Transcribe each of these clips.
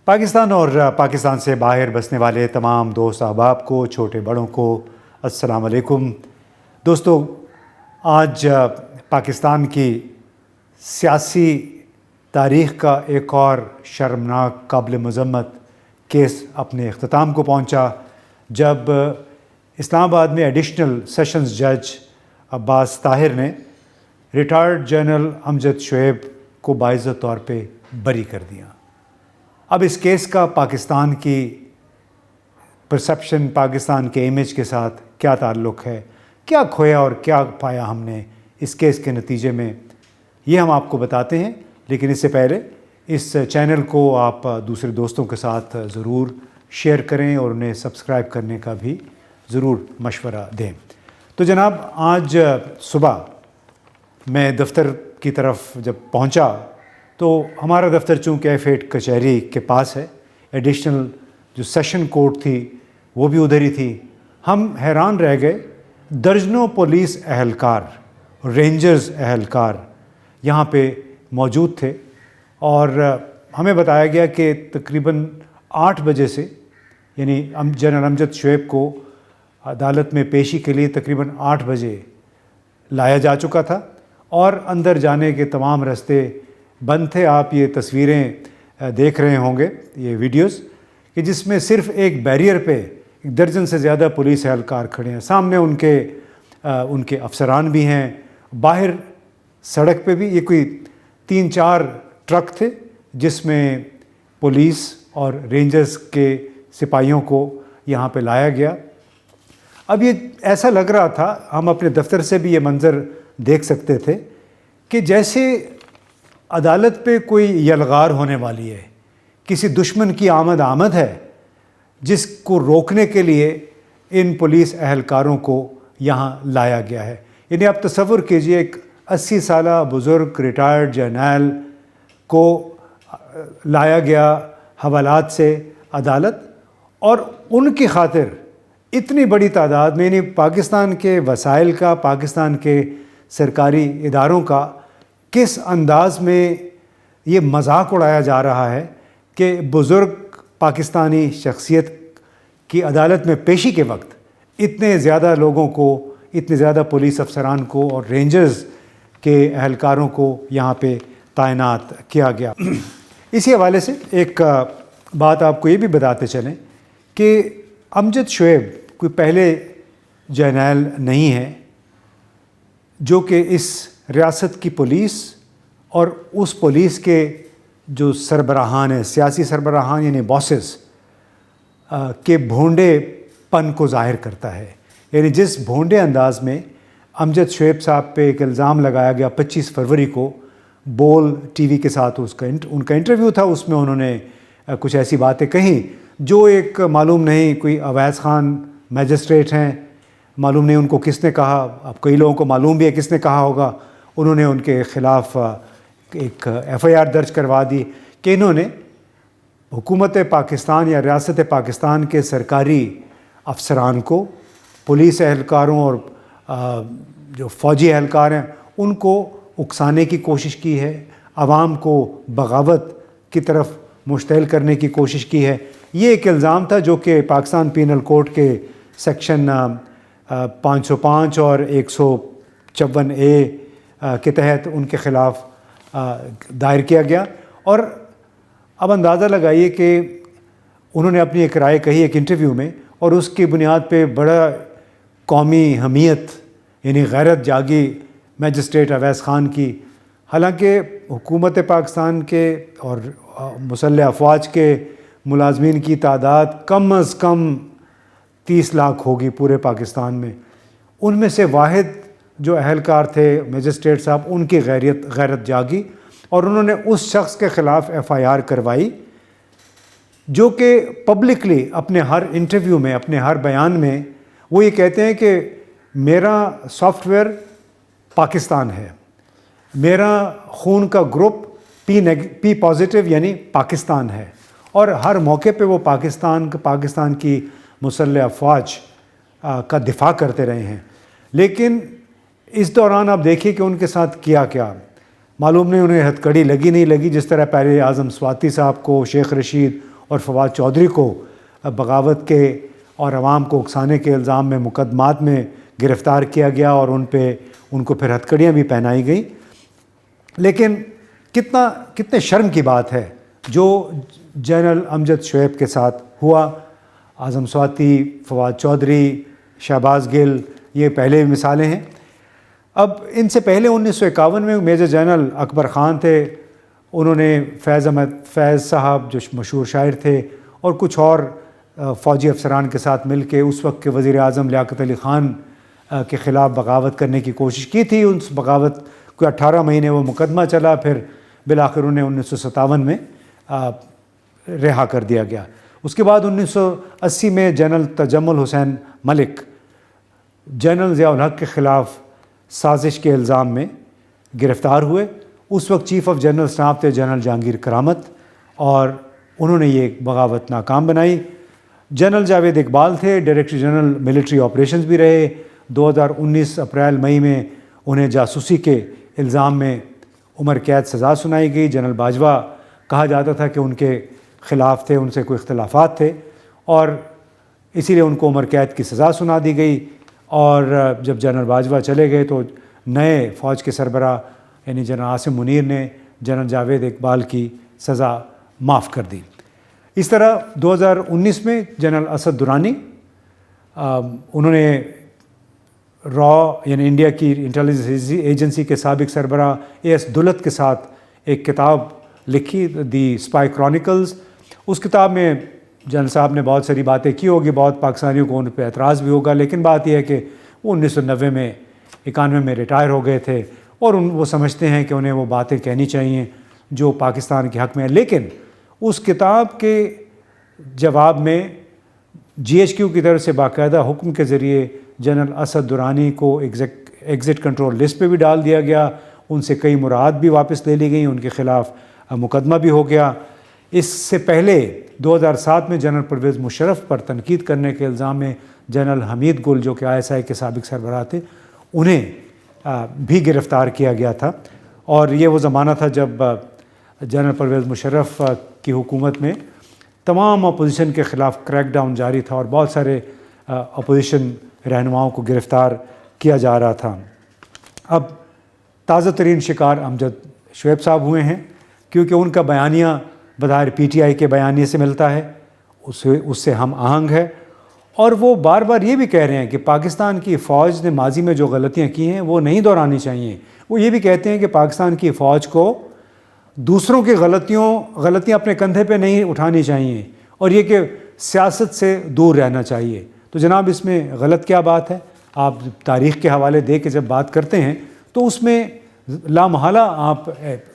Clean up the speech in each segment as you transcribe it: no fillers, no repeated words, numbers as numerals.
پاکستان اور پاکستان سے باہر بسنے والے تمام دوست احباب کو، چھوٹے بڑوں کو السلام علیکم۔ دوستو، آج پاکستان کی سیاسی تاریخ کا ایک اور شرمناک قابل مذمت کیس اپنے اختتام کو پہنچا جب اسلام آباد میں ایڈیشنل سیشنز جج عباس طاہر نے ریٹائرڈ جنرل امجد شعیب کو باعزت طور پہ بری کر دیا۔ اب اس کیس کا پاکستان کی پرسپشن، پاکستان کے امیج کے ساتھ کیا تعلق ہے، کیا کھویا اور کیا پایا ہم نے اس کیس کے نتیجے میں، یہ ہم آپ کو بتاتے ہیں۔ لیکن اس سے پہلے اس چینل کو آپ دوسرے دوستوں کے ساتھ ضرور شیئر کریں اور انہیں سبسکرائب کرنے کا بھی ضرور مشورہ دیں۔ تو جناب، آج صبح میں دفتر کی طرف جب پہنچا تو ہمارا دفتر چونکہ F8 کچہری کے پاس ہے، ایڈیشنل جو سیشن کورٹ تھی وہ بھی ادھر ہی تھی۔ ہم حیران رہ گئے، درجنوں پولیس اہلکار، رینجرز اہلکار یہاں پہ موجود تھے، اور ہمیں بتایا گیا کہ تقریباً 8 بجے سے، یعنی جنرل امجد شعیب کو عدالت میں پیشی کے لیے تقریباً 8 بجے لایا جا چکا تھا، اور اندر جانے کے تمام راستے بند تھے۔ آپ یہ تصویریں دیکھ رہے ہوں گے، یہ ویڈیوز، کہ جس میں صرف ایک بیریئر پہ 1 درجن سے زیادہ پولیس اہلکار کھڑے ہیں، سامنے ان کے افسران بھی ہیں، باہر سڑک پہ بھی یہ کوئی 3-4 ٹرک تھے جس میں پولیس اور رینجرز کے سپاہیوں کو یہاں پہ لایا گیا۔ اب یہ ایسا لگ رہا تھا، ہم اپنے دفتر سے بھی یہ منظر دیکھ سکتے تھے کہ جیسے عدالت پہ کوئی یلغار ہونے والی ہے، کسی دشمن کی آمد ہے جس کو روکنے کے لیے ان پولیس اہلکاروں کو یہاں لایا گیا ہے۔ یعنی آپ تصور کیجئے، ایک 80 سالہ بزرگ ریٹائرڈ جرنیل کو لایا گیا حوالات سے عدالت، اور ان کی خاطر اتنی بڑی تعداد میں، یعنی پاکستان کے وسائل کا، پاکستان کے سرکاری اداروں کا کس انداز میں یہ مذاق اڑایا جا رہا ہے کہ بزرگ پاکستانی شخصیت کی عدالت میں پیشی کے وقت اتنے زیادہ لوگوں کو، اتنے زیادہ پولیس افسران کو اور رینجرز کے اہلکاروں کو یہاں پہ تعینات کیا گیا۔ اسی حوالے سے ایک بات آپ کو یہ بھی بتاتے چلیں کہ امجد شعیب کوئی پہلے جرنیل نہیں ہے جو کہ اس ریاست کی پولیس اور اس پولیس کے جو سربراہان ہیں، سیاسی سربراہان یعنی باسز کے بھونڈے پن کو ظاہر کرتا ہے۔ یعنی جس بھونڈے انداز میں امجد شعیب صاحب پہ ایک الزام لگایا گیا 25 فروری کو، بول ٹی وی کے ساتھ ان کا انٹرویو تھا، اس میں انہوں نے کچھ ایسی باتیں کہیں جو ایک معلوم نہیں، کوئی اویس خان میجسٹریٹ ہیں، معلوم نہیں ان کو کس نے کہا، اب کئی لوگوں کو معلوم بھی ہے کس نے کہا ہوگا، انہوں نے ان کے خلاف ایک FIR درج کروا دی کہ انہوں نے حکومت پاکستان یا ریاست پاکستان کے سرکاری افسران کو، پولیس اہلکاروں اور جو فوجی اہلکار ہیں ان کو اکسانے کی کوشش کی ہے، عوام کو بغاوت کی طرف مشتعل کرنے کی کوشش کی ہے۔ یہ ایک الزام تھا جو کہ پاکستان پینل کوڈ کے سیکشن 505 اور 154A کے تحت ان کے خلاف دائر کیا گیا۔ اور اب اندازہ لگائیے کہ انہوں نے اپنی ایک رائے کہی ایک انٹرویو میں، اور اس کی بنیاد پہ بڑا قومی حمیت یعنی غیرت جاگی میجسٹریٹ اویس خان کی۔ حالانکہ حکومت پاکستان کے اور مسلح افواج کے ملازمین کی تعداد کم از کم 30 لاکھ ہوگی پورے پاکستان میں، ان میں سے واحد جو اہلکار تھے میجسٹریٹ صاحب، ان کی غیرت جاگی، اور انہوں نے اس شخص کے خلاف FIR کروائی جو کہ پبلکلی اپنے ہر انٹرویو میں، اپنے ہر بیان میں وہ یہ کہتے ہیں کہ میرا سافٹ ویئر پاکستان ہے، میرا خون کا گروپ P پازیٹیو یعنی پاکستان ہے، اور ہر موقع پہ وہ پاکستان کی مسلح افواج کا دفاع کرتے رہے ہیں۔ لیکن اس دوران آپ دیکھیے کہ ان کے ساتھ کیا معلوم نہیں، انہیں ہتھ کڑی لگی نہیں لگی، جس طرح پہلے اعظم سواتی صاحب کو، شیخ رشید اور فواد چودھری کو بغاوت کے اور عوام کو اکسانے کے الزام میں مقدمات میں گرفتار کیا گیا اور ان کو پھر ہتھکڑیاں بھی پہنائی گئیں۔ لیکن کتنے شرم کی بات ہے جو جنرل امجد شعیب کے ساتھ ہوا۔ اعظم سواتی، فواد چودھری، شہباز گل، یہ پہلے مثالیں ہیں۔ اب ان سے پہلے 1951 میں میجر جنرل اکبر خان تھے، انہوں نے فیض صاحب جو مشہور شاعر تھے اور کچھ اور فوجی افسران کے ساتھ مل کے اس وقت کے وزیر اعظم لیاقت علی خان کے خلاف بغاوت کرنے کی کوشش کی تھی۔ اس بغاوت کو 18 مہینے وہ مقدمہ چلا، پھر بالآخر انہیں 1957 میں رہا کر دیا گیا۔ اس کے بعد 1980 میں جنرل تجمل حسین ملک جنرل ضیاء الحق کے خلاف سازش کے الزام میں گرفتار ہوئے۔ اس وقت چیف آف جنرل اسٹاف تھے جنرل جہانگیر کرامت، اور انہوں نے یہ بغاوت ناکام بنائی۔ جنرل جاوید اقبال تھے، ڈائریکٹر جنرل ملٹری آپریشنز بھی رہے۔ 2019 اپریل مئی میں انہیں جاسوسی کے الزام میں عمر قید سزا سنائی گئی۔ جنرل باجوہ کہا جاتا تھا کہ ان کے خلاف تھے، ان سے کوئی اختلافات تھے، اور اسی لیے ان کو عمر قید کی سزا سنا دی گئی۔ اور جب جنرل باجوہ چلے گئے تو نئے فوج کے سربراہ یعنی جنرل عاصم منیر نے جنرل جاوید اقبال کی سزا معاف کر دی۔ اس طرح 2019 میں جنرل اسد درانی، انہوں نے یعنی انڈیا کی انٹیلیجنس ایجنسی کے سابق سربراہ AS دولت کے ساتھ ایک کتاب لکھی، دی اسپائی کرونیکلز۔ اس کتاب میں جنرل صاحب نے بہت ساری باتیں کی ہوگی، بہت پاکستانیوں کو ان پہ اعتراض بھی ہوگا، لیکن بات یہ ہے کہ وہ 1990 میں 91 میں ریٹائر ہو گئے تھے، اور وہ سمجھتے ہیں کہ انہیں وہ باتیں کہنی چاہیے جو پاکستان کے حق میں ہیں۔ لیکن اس کتاب کے جواب میں GHQ کی طرف سے باقاعدہ حکم کے ذریعے جنرل اسد درانی کو ایگزٹ کنٹرول لسٹ پہ بھی ڈال دیا گیا، ان سے کئی مراعات بھی واپس لے لی گئیں، ان کے خلاف مقدمہ بھی ہو گیا۔ اس سے پہلے 2007 میں جنرل پرویز مشرف پر تنقید کرنے کے الزام میں جنرل حمید گل جو کہ ISI کے سابق سربراہ تھے، انہیں بھی گرفتار کیا گیا تھا۔ اور یہ وہ زمانہ تھا جب جنرل پرویز مشرف کی حکومت میں تمام اپوزیشن کے خلاف کریک ڈاؤن جاری تھا، اور بہت سارے اپوزیشن رہنماؤں کو گرفتار کیا جا رہا تھا۔ اب تازہ ترین شکار امجد شعیب صاحب ہوئے ہیں، کیونکہ ان کا بیانیہ بظاہر PTI کے بیانیے سے ملتا ہے، اس سے ہم آہنگ ہے، اور وہ بار بار یہ بھی کہہ رہے ہیں کہ پاکستان کی فوج نے ماضی میں جو غلطیاں کی ہیں وہ نہیں دہرانی چاہیے۔ وہ یہ بھی کہتے ہیں کہ پاکستان کی فوج کو دوسروں کی غلطیاں اپنے کندھے پہ نہیں اٹھانی چاہیے، اور یہ کہ سیاست سے دور رہنا چاہیے۔ تو جناب اس میں غلط کیا بات ہے؟ آپ تاریخ کے حوالے دے کے جب بات کرتے ہیں تو اس میں لامحالہ آپ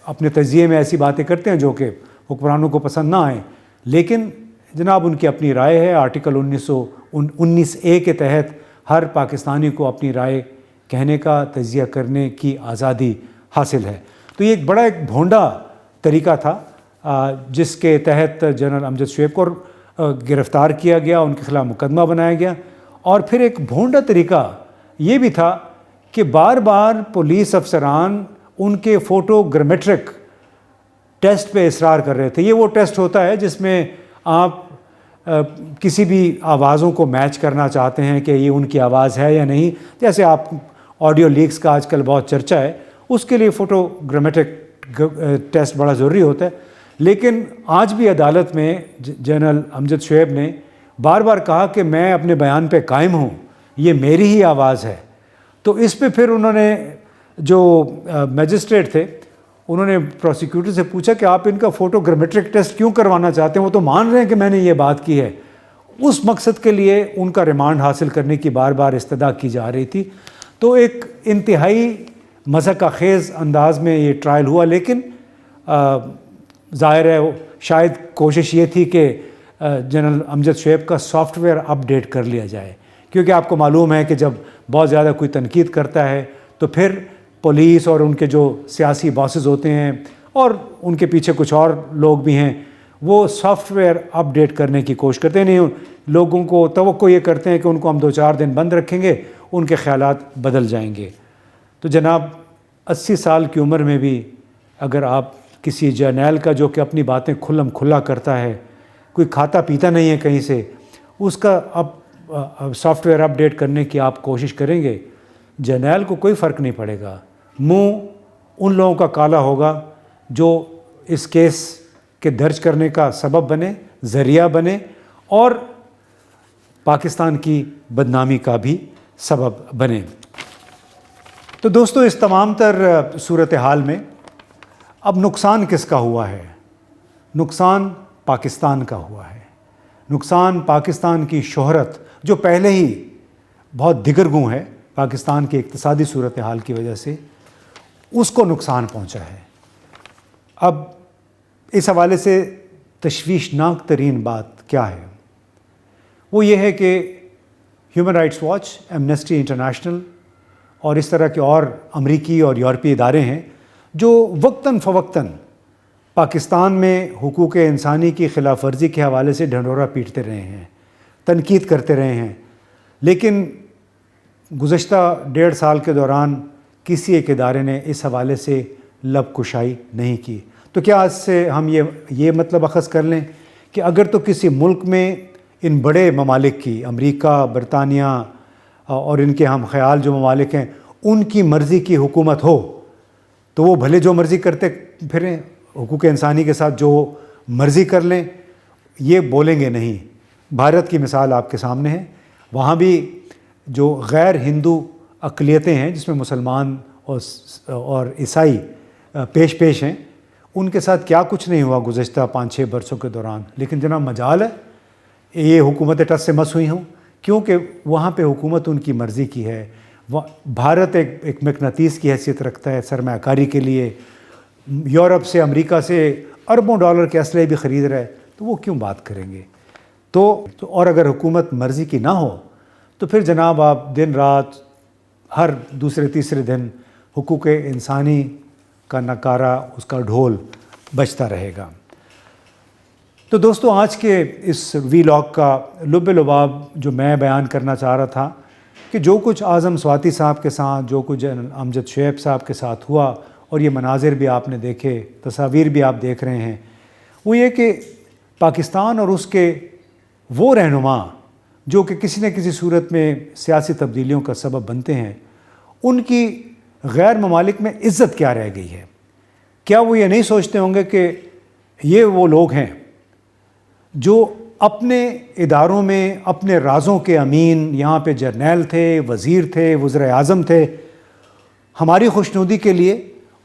اپنے تجزیے میں ایسی باتیں کرتے ہیں جو کہ حکمرانوں کو پسند نہ آئیں، لیکن جناب ان کی اپنی رائے ہے۔ آرٹیکل 19A کے تحت ہر پاکستانی کو اپنی رائے کہنے کا، تجزیہ کرنے کی آزادی حاصل ہے۔ تو یہ ایک بھونڈا طریقہ تھا جس کے تحت جنرل امجد شعیب کو گرفتار کیا گیا، ان کے خلاف مقدمہ بنایا گیا، اور پھر ایک بھونڈا طریقہ یہ بھی تھا کہ بار بار پولیس افسران ان کے فوٹو گرامیٹرک ٹیسٹ پہ اصرار کر رہے تھے۔ یہ وہ ٹیسٹ ہوتا ہے جس میں آپ کسی بھی آوازوں کو میچ کرنا چاہتے ہیں کہ یہ ان کی آواز ہے یا نہیں، جیسے آپ آڈیو لیکس کا آج کل بہت چرچا ہے، اس کے لیے فوٹو گرامیٹرک ٹیسٹ بڑا ضروری ہوتا ہے۔ لیکن آج بھی عدالت میں جنرل امجد شعیب نے بار بار کہا کہ میں اپنے بیان پہ قائم ہوں، یہ میری ہی آواز ہے۔ تو اس پہ پھر انہوں نے جو میجسٹریٹ تھے انہوں نے پروسیکیوٹر سے پوچھا کہ آپ ان کا فوٹو گرامیٹرک ٹیسٹ کیوں کروانا چاہتے ہیں؟ وہ تو مان رہے ہیں کہ میں نے یہ بات کی ہے۔ اس مقصد کے لیے ان کا ریمانڈ حاصل کرنے کی بار بار استدعا کی جا رہی تھی۔ تو ایک انتہائی مضحکہ خیز انداز میں یہ ٹرائل ہوا، لیکن ظاہر ہے شاید کوشش یہ تھی کہ جنرل امجد شعیب کا سافٹ ویئر اپ ڈیٹ کر لیا جائے، کیونکہ آپ کو معلوم ہے کہ جب بہت زیادہ کوئی تنقید کرتا ہے تو پھر پولیس اور ان کے جو سیاسی باسز ہوتے ہیں اور ان کے پیچھے کچھ اور لوگ بھی ہیں، وہ سافٹ ویئر اپ ڈیٹ کرنے کی کوشش کرتے ہیں، نہیں لوگوں کو توقع یہ کرتے ہیں کہ ان کو ہم 2-4 دن بند رکھیں گے، ان کے خیالات بدل جائیں گے۔ تو جناب 80 سال کی عمر میں بھی اگر آپ کسی جرنیل کا جو کہ اپنی باتیں کھلم کھلا کرتا ہے کوئی کھاتا پیتا نہیں ہے کہیں سے، اس کا اب سافٹ ویئر اپڈیٹ کرنے کی آپ کوشش کریں گے، جرنیل کو کوئی فرق نہیں پڑے گا، منہ ان لوگوں کا کالا ہوگا جو اس کیس کے درج کرنے کا سبب بنے، ذریعہ بنے اور پاکستان کی بدنامی کا بھی سبب بنے۔ تو دوستو، اس تمام تر صورتحال میں اب نقصان کس کا ہوا ہے؟ نقصان پاکستان کا ہوا ہے، نقصان پاکستان کی شہرت جو پہلے ہی بہت دگرگوں ہے پاکستان کی اقتصادی صورتحال کی وجہ سے، اس کو نقصان پہنچا ہے۔ اب اس حوالے سے تشویشناک ترین بات کیا ہے؟ وہ یہ ہے کہ human rights watch, Amnesty international اور اس طرح کے اور امریکی اور یورپی ادارے ہیں جو وقتاً فوقتاً پاکستان میں حقوق انسانی کی خلاف ورزی کے حوالے سے ڈھنڈورا پیٹتے رہے ہیں، تنقید کرتے رہے ہیں، لیکن گزشتہ 1.5 سال کے دوران کسی ایک ادارے نے اس حوالے سے لب کشائی نہیں کی۔ تو کیا اس سے ہم یہ مطلب اخذ کر لیں کہ اگر تو کسی ملک میں ان بڑے ممالک کی، امریکہ، برطانیہ اور ان کے ہم خیال جو ممالک ہیں، ان کی مرضی کی حکومت ہو تو وہ بھلے جو مرضی کرتے پھریں، حقوق انسانی کے ساتھ جو مرضی کر لیں، یہ بولیں گے نہیں۔ بھارت کی مثال آپ کے سامنے ہے، وہاں بھی جو غیر ہندو اقلیتیں ہیں جس میں مسلمان اور عیسائی پیش ہیں، ان کے ساتھ کیا کچھ نہیں ہوا گزشتہ 5-6 برسوں کے دوران، لیکن جناب مجال ہے یہ حکومتیں ٹس سے مس ہوئی ہوں، کیونکہ وہاں پہ حکومت ان کی مرضی کی ہے۔ بھارت ایک مقناطیس کی حیثیت رکھتا ہے سرمایہ کاری کے لیے، یورپ سے، امریکہ سے اربوں ڈالر کے اسلحے بھی خرید رہا ہے، تو وہ کیوں بات کریں گے؟ تو اور اگر حکومت مرضی کی نہ ہو تو پھر جناب آپ دن رات ہر دوسرے تیسرے دن حقوق انسانی کا نعرہ، اس کا ڈھول بجتا رہے گا۔ تو دوستو، آج کے اس ویلاگ کا لب لباب جو میں بیان کرنا چاہ رہا تھا کہ جو کچھ اعظم سواتی صاحب کے ساتھ، جو کچھ امجد شعیب صاحب کے ساتھ ہوا، اور یہ مناظر بھی آپ نے دیکھے، تصاویر بھی آپ دیکھ رہے ہیں، وہ یہ کہ پاکستان اور اس کے وہ رہنما جو کہ کسی نہ کسی صورت میں سیاسی تبدیلیوں کا سبب بنتے ہیں، ان کی غیر ممالک میں عزت کیا رہ گئی ہے؟ کیا وہ یہ نہیں سوچتے ہوں گے کہ یہ وہ لوگ ہیں جو اپنے اداروں میں اپنے رازوں کے امین، یہاں پہ جرنیل تھے، وزیر تھے، وزیر اعظم تھے، ہماری خوشنودی کے لیے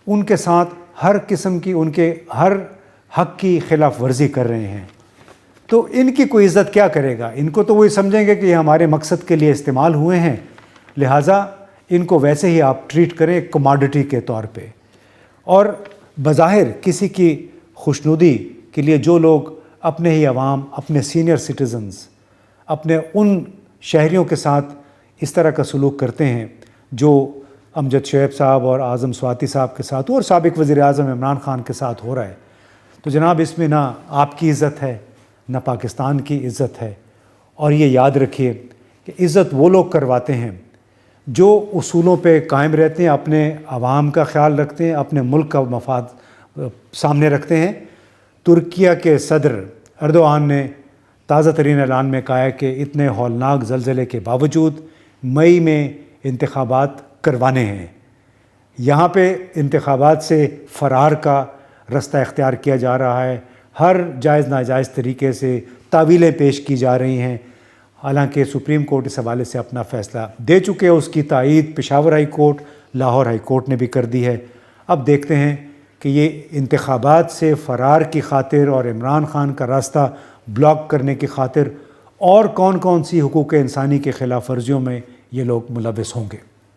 ان کے ساتھ ہر قسم کی، ان کے ہر حق کی خلاف ورزی کر رہے ہیں؟ تو ان کی کوئی عزت کیا کرے گا؟ ان کو تو وہی سمجھیں گے کہ یہ ہمارے مقصد کے لیے استعمال ہوئے ہیں، لہٰذا ان کو ویسے ہی آپ ٹریٹ کریں ایک کماڈٹی کے طور پہ۔ اور بظاہر کسی کی خوشنودی کے لیے جو لوگ اپنے ہی عوام، اپنے سینئر سٹیزنز، اپنے ان شہریوں کے ساتھ اس طرح کا سلوک کرتے ہیں جو امجد شعیب صاحب اور اعظم سواتی صاحب کے ساتھ اور سابق وزیر اعظم عمران خان کے ساتھ ہو رہا ہے، تو جناب اس میں نہ آپ کی عزت ہے، نہ پاکستان کی عزت ہے۔ اور یہ یاد رکھیے کہ عزت وہ لوگ کرواتے ہیں جو اصولوں پہ قائم رہتے ہیں، اپنے عوام کا خیال رکھتے ہیں، اپنے ملک کا مفاد سامنے رکھتے ہیں۔ ترکیہ کے صدر اردوغان نے تازہ ترین اعلان میں کہا ہے کہ اتنے ہولناک زلزلے کے باوجود مئی میں انتخابات کروانے ہیں۔ یہاں پہ انتخابات سے فرار کا رستہ اختیار کیا جا رہا ہے، ہر جائز ناجائز طریقے سے تعویلیں پیش کی جا رہی ہیں، حالانکہ سپریم کورٹ اس حوالے سے اپنا فیصلہ دے چکے، اس کی تائید Peshawar high court, Lahore high court نے بھی کر دی ہے۔ اب دیکھتے ہیں کہ یہ انتخابات سے فرار کی خاطر اور عمران خان کا راستہ بلاک کرنے کی خاطر اور کون کون سی حقوق انسانی کے خلاف ورزیوں میں یہ لوگ ملوث ہوں گے۔